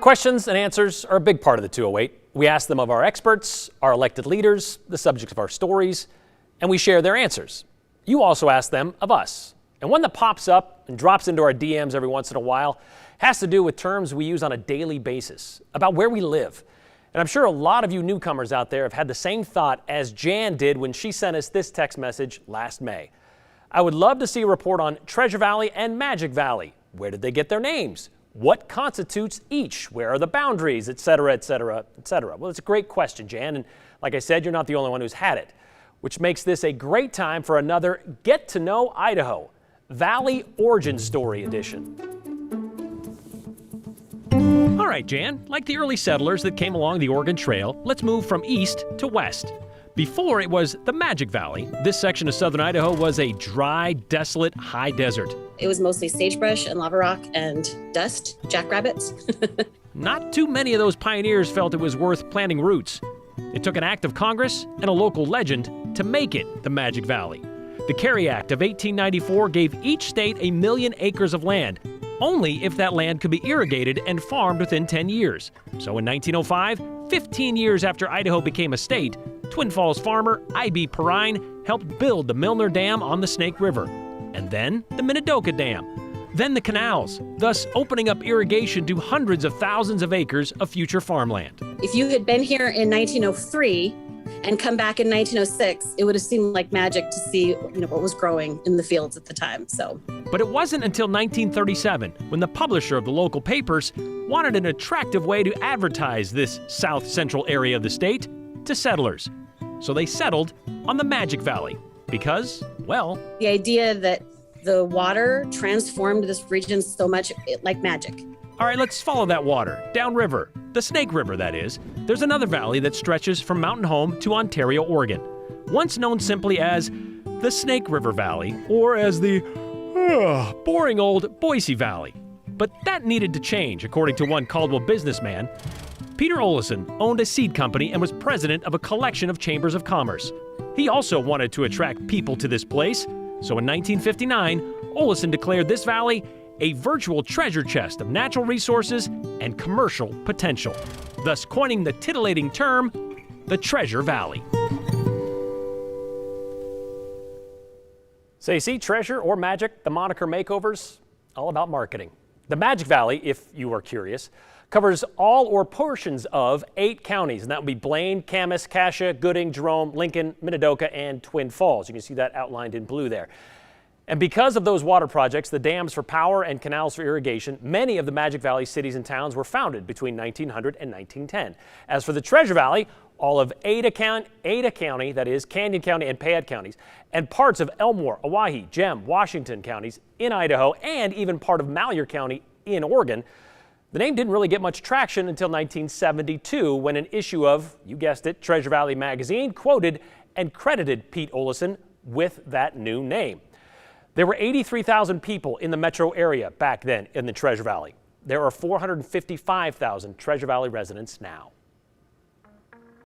questions and answers are a big part of the 208. We ask them of our experts, our elected leaders, the subjects of our stories, and we share their answers. You also ask them of us. And one that pops up and drops into our DMs every once in a while has to do with terms we use on a daily basis, about where we live. And I'm sure a lot of you newcomers out there have had the same thought as Jan did when she sent us this text message last May. I would love to see a report on Treasure Valley and Magic Valley. Where did they get their names? What constitutes each? Where are the boundaries, et cetera, et cetera, et cetera? Well, it's a great question, Jan, and like I said, you're not the only one who's had it, which makes this a great time for another Get to Know Idaho Valley Origin Story edition. All right, Jan, like the early settlers that came along the Oregon Trail, let's move from east to west. Before it was the Magic Valley, this section of southern Idaho was a dry, desolate, high desert. It was mostly sagebrush and lava rock and dust, jackrabbits. Not too many of those pioneers felt it was worth planting roots. It took an act of Congress and a local legend to make it the Magic Valley. The Carey Act of 1894 gave each state 1 million acres of land, only if that land could be irrigated and farmed within 10 years. So in 1905, 15 years after Idaho became a state, Twin Falls farmer I.B. Perrine helped build the Milner Dam on the Snake River, and then the Minidoka Dam, then the canals, thus opening up irrigation to hundreds of thousands of acres of future farmland. If you had been here in 1903 and come back in 1906, it would have seemed like magic to see, what was growing in the fields at the time. But it wasn't until 1937 when the publisher of the local papers wanted an attractive way to advertise this south central area of the state to settlers. So they settled on the Magic Valley because, well, the idea that the water transformed this region so much like magic. All right, let's follow that water, downriver, the Snake River, that is. There's another valley that stretches from Mountain Home to Ontario, Oregon, once known simply as the Snake River Valley, or as the boring old Boise Valley. But that needed to change, according to one Caldwell businessman. Peter Olison owned a seed company and was president of a collection of chambers of commerce. He also wanted to attract people to this place, so in 1959, Olison declared this valley a virtual treasure chest of natural resources and commercial potential, thus coining the titillating term, the Treasure Valley. So you see, treasure or magic, the moniker makeovers, all about marketing. The Magic Valley, if you are curious, covers all or portions of 8 counties, and that would be Blaine, Camas, Cassia, Gooding, Jerome, Lincoln, Minidoka, and Twin Falls. You can see that outlined in blue there. And because of those water projects, the dams for power and canals for irrigation, many of the Magic Valley cities and towns were founded between 1900 and 1910. As for the Treasure Valley, all of Ada County, that is Canyon County and Payette counties, and parts of Elmore, Owyhee, Gem, Washington counties in Idaho, and even part of Malheur County in Oregon. The name didn't really get much traction until 1972 when an issue of, you guessed it, Treasure Valley magazine quoted and credited Pete Olison with that new name. There were 83,000 people in the metro area back then in the Treasure Valley. There are 455,000 Treasure Valley residents now.